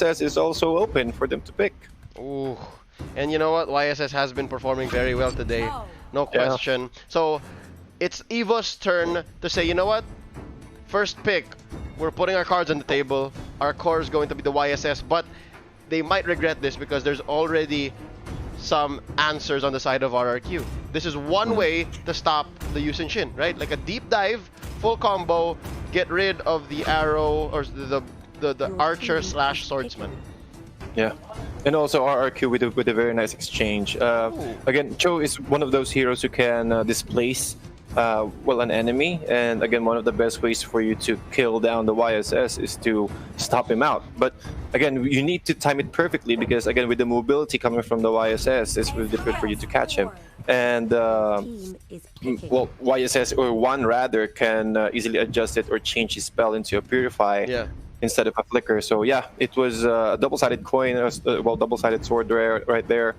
YSS is also open for them to pick. Ooh. And you know what? YSS has been performing very well today. No question. So, it's EVO's turn to say, you know what? First pick, we're putting our cards on the table. Our core is going to be the YSS, but they might regret this because there's already some answers on the side of RRQ. This is one way to stop the Yusin Shin, right? Like a deep dive, full combo, get rid of the arrow or the archer slash swordsman. Yeah, and also RRQ with a very nice exchange. Again, Cho is one of those heroes who can displace an enemy, and again, one of the best ways for you to kill down the YSS is to stop him out. But again, you need to time it perfectly because again, with the mobility coming from the YSS, it's really difficult for you to catch him. And YSS or one rather can easily adjust it or change his spell into a purify. Yeah. Instead of a flicker. So yeah, it was a double-sided coin, double-sided sword right there.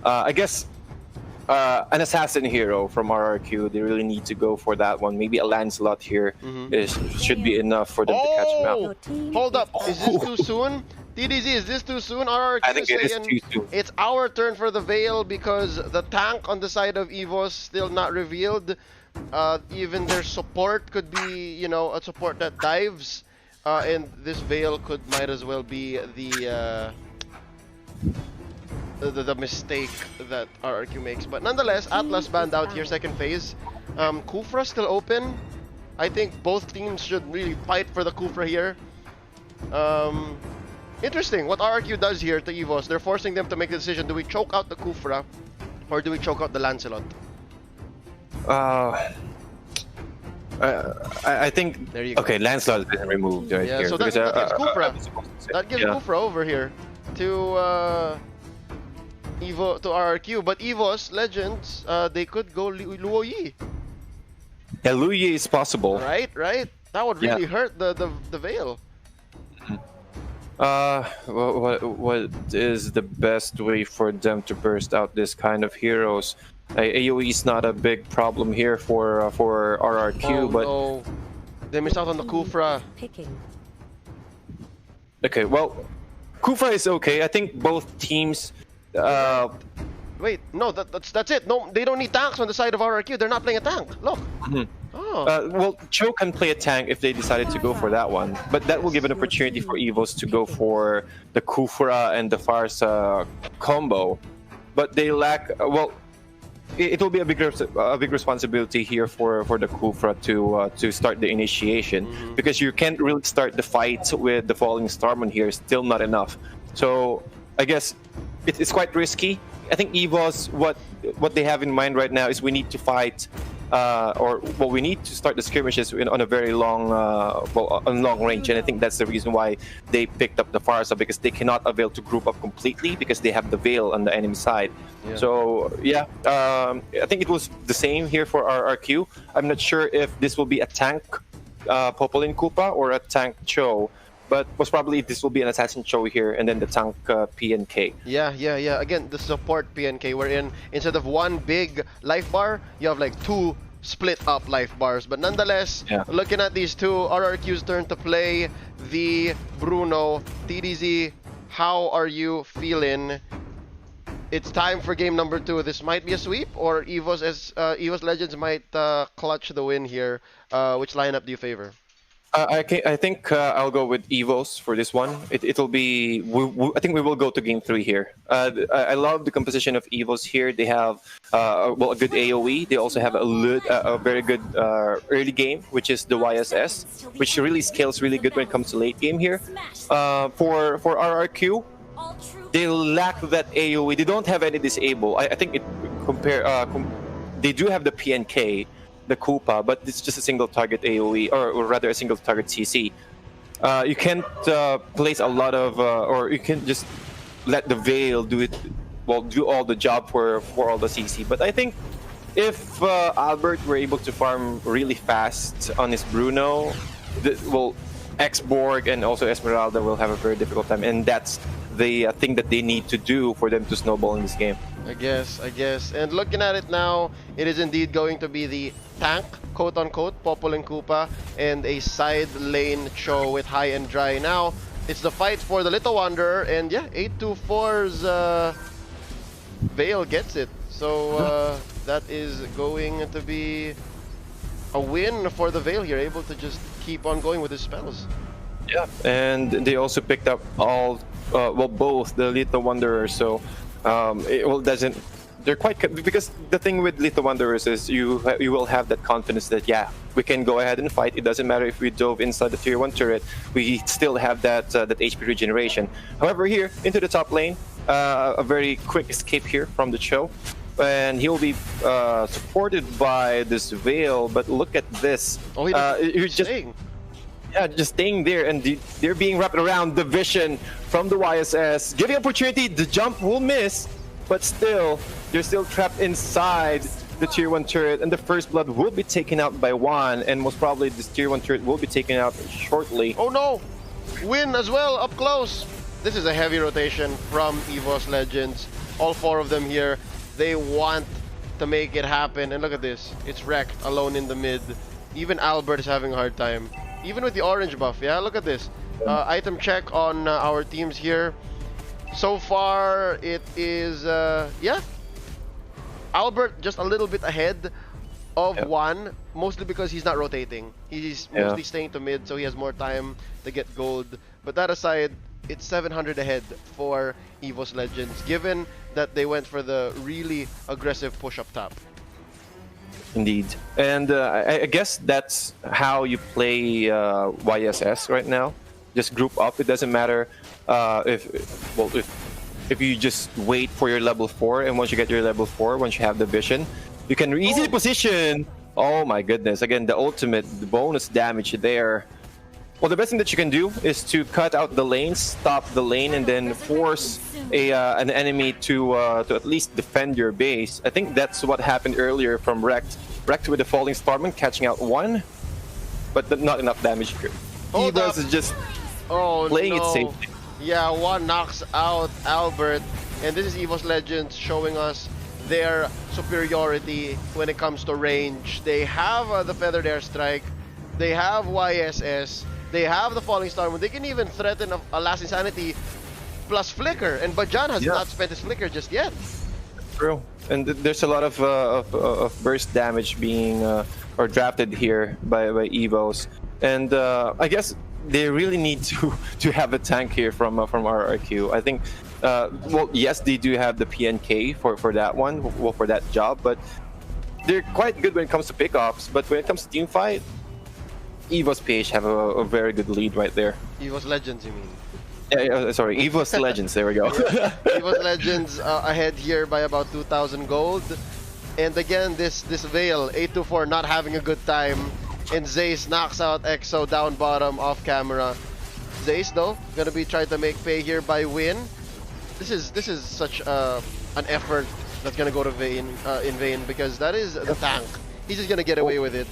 I guess an assassin hero from RRQ, they really need to go for that one. Maybe a Lancelot here should be enough for them to catch him out. Hold up, is this too soon? TDZ, is this too soon? RRQ I think it is too soon. It's our turn for the Veil because the tank on the side of EVOS still not revealed. Even their support could be, you know, a support that dives. And this Veil might as well be the mistake that RRQ makes. But nonetheless, Atlas banned out here, second phase. Kufra still open. I think both teams should really fight for the Kufra here. Interesting what RRQ does here to EVOS. They're forcing them to make a decision. Do we choke out the Kufra or do we choke out the Lancelot? I think there you go. Okay, Lancelot has been removed right here. So that gives Kufra. That gives Kufra over here to RRQ. But EVOS Legends, they could go Luo Yi. Yeah, Luo Yi is possible. Right. That would really hurt the Veil. What is the best way for them to burst out this kind of heroes? AoE is not a big problem here for RRQ, but no. They missed out on the Kufra. Okay, well, Kufra is okay. I think both teams. Wait, no, that's it. No, they don't need tanks on the side of RRQ. They're not playing a tank. Look. Well, Cho can play a tank if they decided to go for that one, but that will give an opportunity for EVOS to go for the Kufra and the Farsa combo. But they lack. It will be a big responsibility here for the Kufra to start the initiation because you can't really start the fight with the Falling Starman here. Still not enough. So I guess it's quite risky. I think EVOS what they have in mind right now is we need to fight we need to start the skirmishes on a very long on long range, and I think that's the reason why they picked up the Farsa because they cannot avail to group up completely because they have the Veil on the enemy side. So yeah, I think it was the same here for RRQ. I'm not sure if this will be a tank Popolin Koopa or a tank Cho, but most probably this will be an assassin Cho here and then the tank PNK. Yeah. Again, the support PNK wherein instead of one big life bar, you have like two split up life bars. But nonetheless, looking at these two, RRQ's turn to play the Bruno. TDZ, how are you feeling? It's time for game number 2. This might be a sweep, or EVOS Legends might clutch the win here. Which lineup do you favor? I think I'll go with EVOS for this one. It'll be. I think we will go to game 3 here. I love the composition of EVOS here. They have a good AOE. They also have a very good early game, which is the YSS, which really scales really good when it comes to late game here. For RRQ, they lack that AOE. They don't have any disable. I think they do have the PNK. The Koopa, but it's just a single target AoE, or rather a single target CC. You can't place a lot of, or you can just let the Veil do all the job for all the CC. But I think if Albert were able to farm really fast on his Bruno, X-Borg and also Esmeralda will have a very difficult time, and that's the thing that they need to do for them to snowball in this game. I guess. And looking at it now, it is indeed going to be the tank, quote-unquote, Popolin Koopa, and a side lane Cho with high and dry. Now, It's the fight for the Little Wanderer, and yeah, 824's Veil gets it. So that is going to be a win for the Veil here, able to just keep on going with his spells. Yeah, and they also picked up all, well, both the Little Wanderers. So, doesn't. They're quite, because the thing with Little Wanderers is you will have that confidence that, yeah, we can go ahead and fight. It doesn't matter if we dove inside the tier 1 turret, we still have that that HP regeneration. However, here into the top lane, a very quick escape here from the Cho, and he'll be supported by this Veil. But look at this. Oh, you're just staying. Yeah, just staying there, and they're being wrapped around. The vision from the YSS, giving opportunity. The jump will miss, but still, they're still trapped inside the tier 1 turret, and the first blood will be taken out by one, and most probably this tier 1 turret will be taken out shortly. Oh no! Win as well, up close! This is a heavy rotation from EVOS Legends. All 4 of them here, they want to make it happen, and look at this. It's wrecked, alone in the mid. Even Albert is having a hard time. Even with the orange buff, yeah, look at this. Item check on our teams here. So far, it is, yeah. Albert just a little bit ahead of one, mostly because he's not rotating. He's mostly staying to mid, so he has more time to get gold. But that aside, it's 700 ahead for EVOS Legends, given that they went for the really aggressive push up top. Indeed, and I guess that's how you play YSS right now. Just group up. It doesn't matter if you just wait for your level 4, and once you get your level 4, once you have the vision, you can easily position. Oh my goodness! Again, the ultimate, the bonus damage there. Well, the best thing that you can do is to cut out the lane, stop the lane, and then force an enemy to at least defend your base. I think that's what happened earlier from Rekt. Rekt with the Falling Starman catching out one, but not enough damage. EVOS is just playing it safely. Yeah, one knocks out Albert, and this is EVOS Legends showing us their superiority when it comes to range. They have the Feathered Airstrike, they have YSS, they have the Falling Star. They can even threaten a Last Insanity plus Flicker, and Bajan has not spent his Flicker just yet. True, and there's a lot of burst damage being or drafted here by EVOS, and I guess they really need to have a tank here from RRQ. I think, well, yes, they do have the PNK for that one, well, for that job, but they're quite good when it comes to pickoffs. But when it comes to team fight, EVOS PH have a very good lead right there. EVOS Legends, you mean? Yeah, sorry, EVOS Legends. There we go. EVOS Legends ahead here by about 2,000 gold. And again, this Veil 824 not having a good time. And Zace knocks out EXO down bottom off camera. Zace though gonna be trying to make pay here by win. This is such an effort that's gonna go to in vain, because that is the tank. He's just gonna get away with it.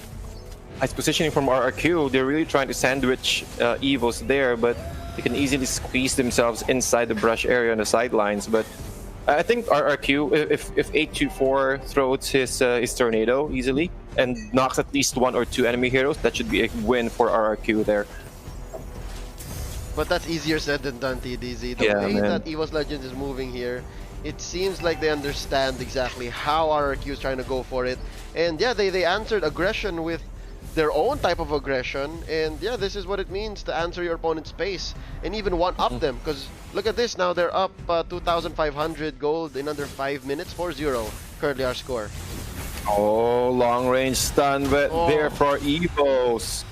Nice positioning from RRQ. They're really trying to sandwich EVOS there, but they can easily squeeze themselves inside the brush area on the sidelines. But I think RRQ, if 824 throws his tornado easily and knocks at least 1 or 2 enemy heroes, that should be a win for RRQ there. But that's easier said than done, TDZ. The way that EVOS Legends is moving here, it seems like they understand exactly how RRQ is trying to go for it. And yeah, they answered aggression with their own type of aggression, and yeah, this is what it means to answer your opponent's pace and even one-up them, because look at this now, they're up 2,500 gold in under 5 minutes, 4-0 currently our score. Oh, long-range stun, but there for EVOS.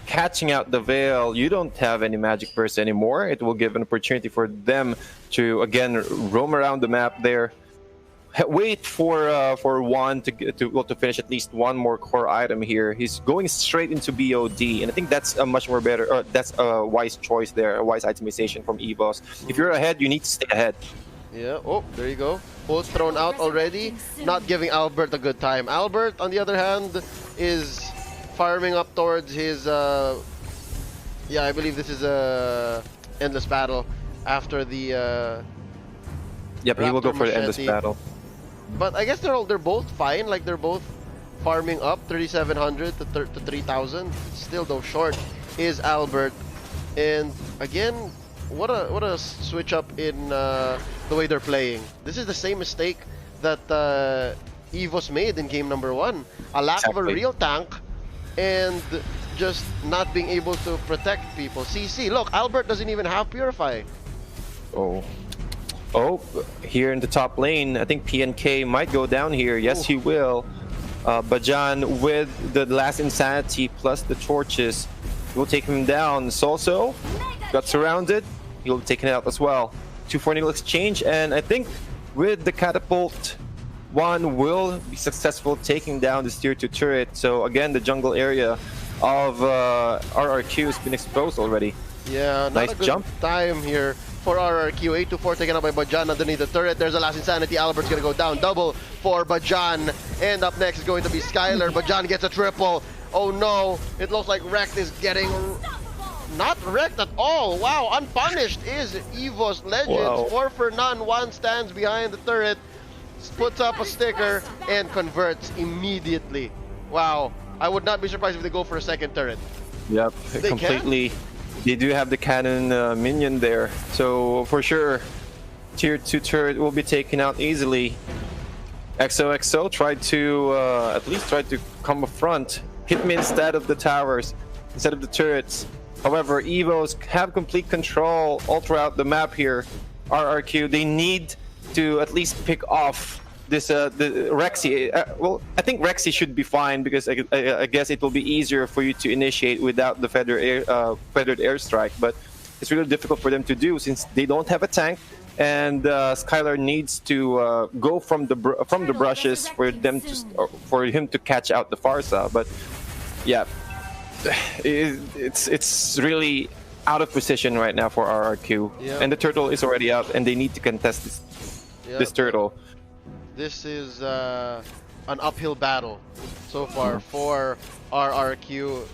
Catching out the Veil. You don't have any magic burst anymore. It will give an opportunity for them to again roam around the map there. Wait for one to finish at least one more core item here. He's going straight into BOD, and I think that's a much more better. That's a wise choice there, a wise itemization from EVOS. If you're ahead, you need to stay ahead. Yeah. Oh, there you go. Both thrown out already, not giving Albert a good time. Albert, on the other hand, is farming up towards his. Yeah, I believe this is a endless battle after the. Yep, he will go for the endless battle. But I guess they're both fine. Like they're both farming up 3,700 to 3,000. Still though short is Albert. And again, what a switch up in the way they're playing. This is the same mistake that EVOS made in game number 1. A lack of a real tank and just not being able to protect people. See, look, Albert doesn't even have Purify. Oh, here in the top lane, I think PNK might go down here. Yes, he will. Bajan with the last Insanity plus the torches will take him down. Solso got surrounded. He'll be taken out as well. 2-4 needle exchange, and I think with the catapult, one will be successful taking down this tier 2 turret. So again, the jungle area of RRQ has been exposed already. Yeah, not nice a good jump time here for RRQ. 8-4 taken out by Bajan underneath the turret. There's the last Insanity. Albert's gonna go down. Double for Bajan. And up next is going to be Skylar. Bajan gets a triple. Oh no, it looks like Wrecked is getting... Not wrecked at all. Wow, unpunished is EVOS Legends. Wow. 4 for none. One stands behind the turret, puts up a sticker, and converts immediately. Wow, I would not be surprised if they go for a second turret. Yep, They completely. They do have the cannon minion there, so for sure, tier 2 turret will be taken out easily. XOXO tried to at least try to come up front, hit me instead of the towers, instead of the turrets. However, EVOS have complete control all throughout the map here. RRQ, they need to at least pick off this the Rexy. Well, I think Rexy should be fine because I guess it will be easier for you to initiate without the feathered airstrike. But it's really difficult for them to do since they don't have a tank, and Skylar needs to go from the brushes for him to catch out the Farsa. But yeah, it's really out of position right now for RRQ, and the turtle is already up, and they need to contest this turtle. This is an uphill battle so far for RRQ.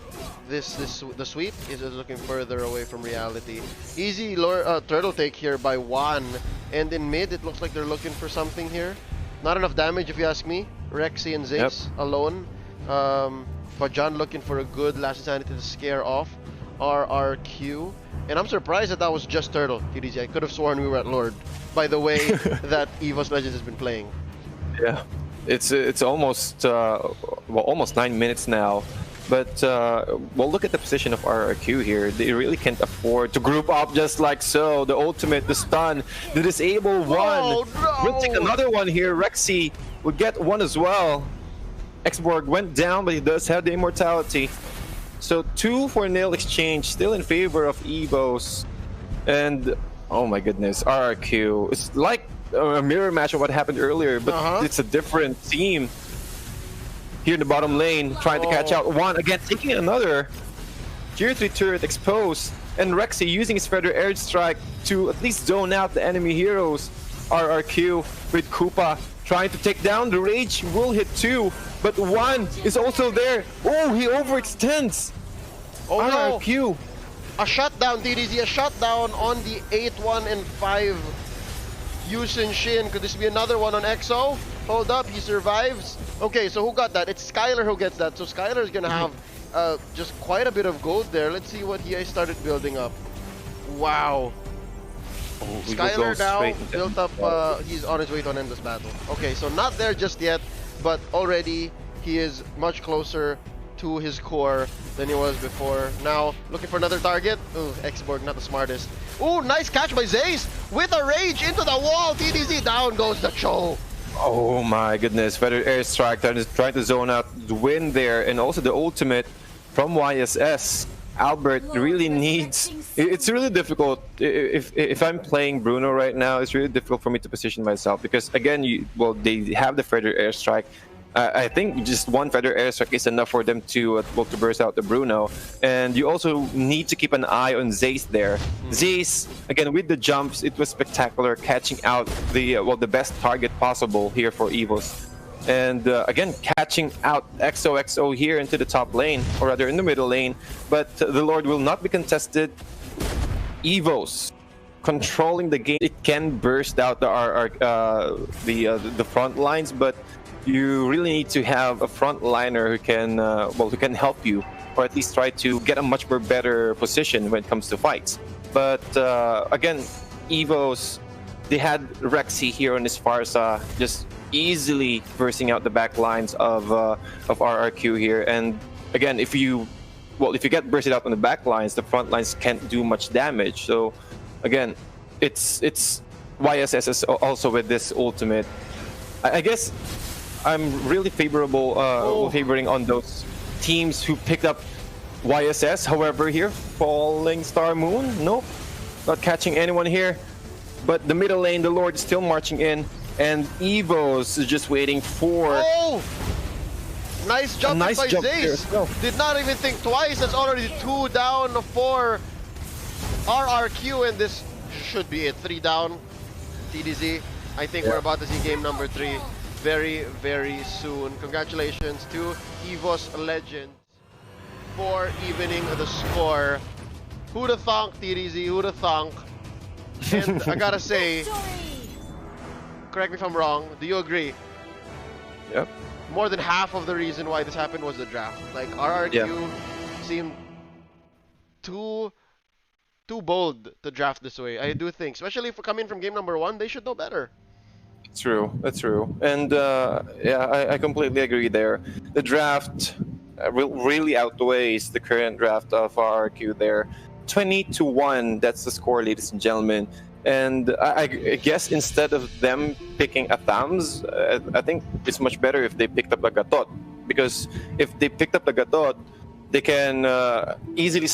The sweep is looking further away from reality. Easy turtle take here by Juan, and in mid it looks like they're looking for something here. Not enough damage if you ask me. Rexy and Zace alone. Bajan looking for a good last insanity to scare off RRQ. And I'm surprised that was just turtle, TDZ. I could have sworn we were at Lord by the way that EVOS Legends has been playing. Yeah, it's almost almost 9 minutes now, but well, look at the position of RRQ here. They really can't afford to group up just like so. The ultimate, the stun, the disable one. Oh, no. We'll take another one here. Rexy would get one as well. Xborg went down, but he does have the immortality. So 2-4 exchange still in favor of EVOS, and oh my goodness, RRQ. It's like a mirror match of what happened earlier, but it's a different team. Here in the bottom lane, trying to catch out one again, taking another tier 3 turret exposed, and Rexy using his feather airstrike to at least zone out the enemy heroes. RRQ with Koopa trying to take down the Rage, will hit 2, but 1 is also there. Oh, he overextends. Oh RRQ. No. A shutdown, TDZ, a shutdown on the 8-1 and 5 Yusin Shin. Could this be another one on EXO? Hold up, he survives. Okay, so who got that? It's Skylar who gets that. So Skylar is gonna have just quite a bit of gold there. Let's see what he started building up. Wow. Oh, Skylar now built up, he's on his way to an endless battle. Okay, so not there just yet, but already he is much closer to his core than he was before. Now, looking for another target. Ooh, Xborg, not the smartest. Ooh, nice catch by Zace with a rage into the wall. TDZ, down goes the Cho. Oh my goodness, feather airstrike trying to zone out the win there, and also the ultimate from YSS. Albert really needs... It's really difficult. If I'm playing Bruno right now, it's really difficult for me to position myself because, again, they have the feather airstrike. I think just one feather airstrike is enough for them to burst out the Bruno. And you also need to keep an eye on Zace there. Zace, again, with the jumps, it was spectacular, catching out the best target possible here for EVOS. And again, catching out XOXO here into the top lane, or rather in the middle lane. But the Lord will not be contested. EVOS controlling the game. It can burst out the front lines, but you really need to have a front liner who can help you or at least try to get a much more better position when it comes to fights. But again, EVOS, they had Rexy here on his Farsa, just easily versing out the back lines of RRQ here. And again, if you get bursted out on the back lines, the front lines can't do much damage. So again, it's YSS is also with this ultimate. I guess I'm really favoring on those teams who picked up YSS. However, here, Falling Star Moon, nope, not catching anyone here. But the middle lane, the Lord is still marching in, and EVOS is just waiting for. Oh! Nice jump by Zace. Did not even think twice. That's already 2 down for RRQ, and this should be it. 3 down. TDZ. I think we're about to see game number 3 very, very soon. Congratulations to EVOS Legends for evening the score. Who'da thunk, TDZ? Who'da thunk? And I gotta say, correct me if I'm wrong, do you agree? Yep. More than half of the reason why this happened was the draft. Like, RRQ seemed too bold to draft this way. I do think, especially for coming from game number 1, they should know better. That's true. That's true. And yeah, I completely agree there. The draft really outweighs the current draft of RRQ there. 20-1, that's the score, ladies and gentlemen. And I guess instead of them picking a Thams, I think it's much better if they picked up a Gatot. Because if they picked up a Gatot, they can easily